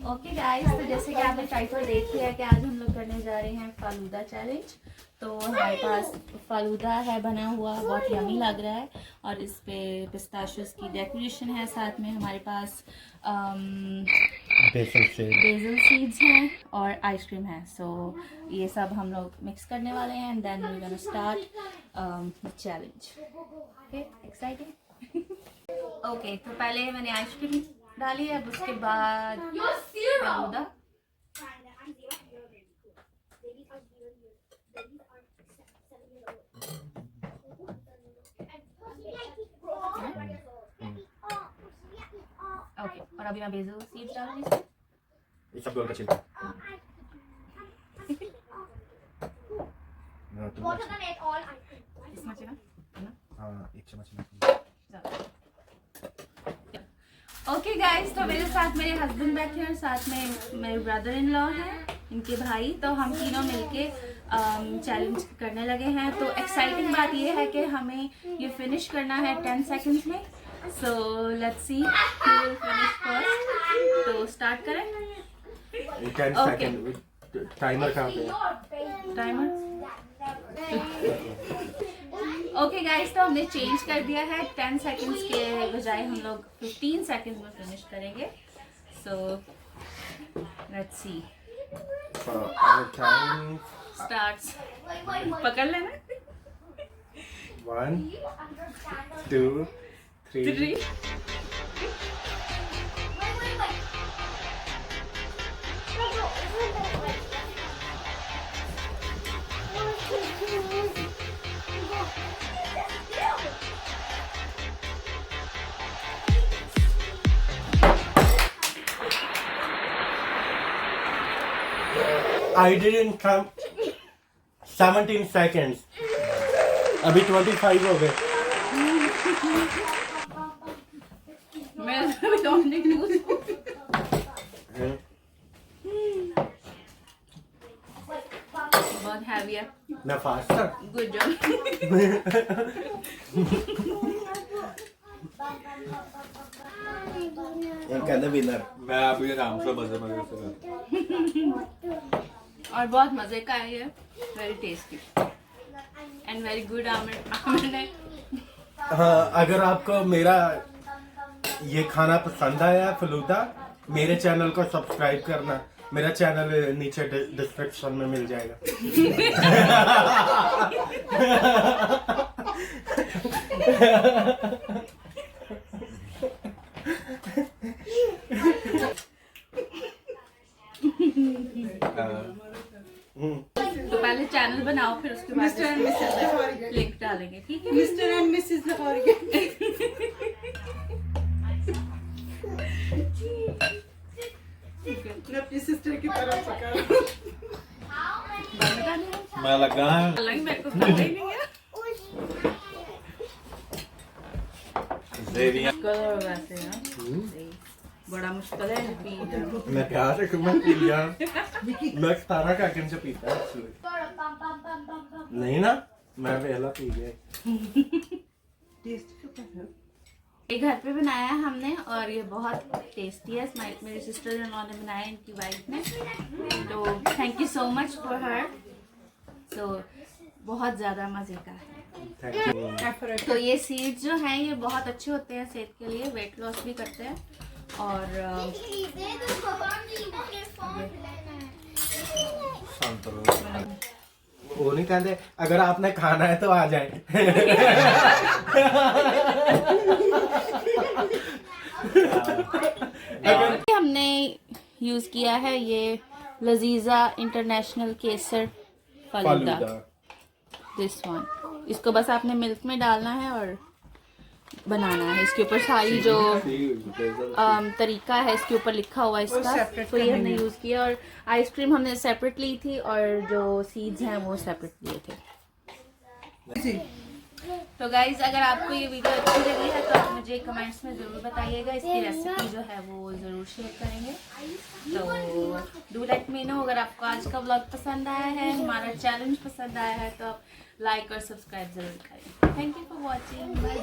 Okay guys, तो जैसे कि आपने टाइटल देख लिया कि आज हम लोग करने जा रहे हैं फालूदा चैलेंज। तो हमारे पास फालूदा है बना हुआ, बहुत यमी लग रहा है और इस पे पिस्ताशियोस की डेकोरेशन है। साथ में हमारे पास बेसल सीड्स हैं और आइसक्रीम है। सो ये सब हम लोग मिक्स करने वाले हैं and then we gonna start challenge. Okay, exciting. Okay, तो पहले मैंने आइसक्रीम डाली है, अब उसके बाद फालूदा। ओके, और अभी मैं बेसल सीड्स डालूंगी इसमें। ये सब का छिलका। इसमें चाहिए ना? हाँ, एक चम्मच। ओके गाइस, तो मेरे साथ मेरे हस्बैंड बैठे हैं और साथ में मेरे ब्रदर इन लॉ हैं, इनके भाई। तो हम तीनों मिलके चैलेंज करने लगे हैं। तो एक्साइटिंग बात ये है कि हमें ये फिनिश करना है 10 सेकंड्स में। So let's see who will finish first. तो स्टार्ट करें। 10 सेकंड टाइमर कहाँ पे है? टाइमर। ओके गाइस, तो हमने चेंज कर दिया है। 10 सेकंड्स के बजाय हम लोग 15 सेकंड्स में फिनिश करेंगे। So let's see. Time starts. पकड़ लेना। 1 2 3 I didn't come 17 seconds. अभी 25 हो गए। मैं डोंट यूज। बहुत हैवी है। मैं फास्ट था। Good job. ये कहते विनर। मैं अभी आराम से मजे से और बहुत मजे का है ये। Very tasty and very good almond है। हाँ, अगर आपको मेरा ये खाना पसंद आया फलूदा, मेरे चैनल को सब्सक्राइब करना। मेरा चैनल नीचे डिस्क्रिप्शन में मिल जाएगा। तो पहले चैनल बनाओ, फिर उसके बाद mister and Mrs Lahori link डालेंगे, ठीक है? Mister and Mrs Lahori. मैं अपनी सिस्टर की तरह पका। मैं लगा है। हालांकि मेरे को पता ही नहीं है। कलर वैसे है, बड़ा मुश्किल है पी जाना। मैं प्यार से मैं पी लिया। मैं 17 का से पीता नहीं ना, मैं पहला पी गया। ये घर पे बनाया है हमने और ये बहुत टेस्टी है। मेरी सिस्टर इन लॉ ने बनाया, इनकी वाइफ ने। तो thank you so much for her. तो बहुत ज़्यादा मज़े का है। तो ये सीड्स जो हैं ये बहुत अच्छे होते हैं सेहत के लिए, वेट लॉस भी करते हैं। और वो नहीं कहते अगर आपने खाना है तो आ जाए। हमने यूज़ किया है ये Lazeeza international kesar falooda, this one. इसको बस आपने मिल्क में डालना है और बनाना है। इसके ऊपर सारी जो तरीका है इसके ऊपर लिखा हुआ है इसका। तो ये हमने यूज़ किया और आइसक्रीम हमने सेपरेट ली थी और जो सीड्स हैं वो सेपरेट लिए थे। तो गाइज, अगर आपको ये वीडियो अच्छी लगी है तो आप मुझे कमेंट्स में ज़रूर बताइएगा। इसकी रेसिपी जो है वो ज़रूर शेयर करेंगे। तो डू लेट मी नो। अगर आपको आज का व्लॉग पसंद आया है, हमारा चैलेंज पसंद आया है, तो आप लाइक और सब्सक्राइब ज़रूर करें। Thank you for watching. Bye.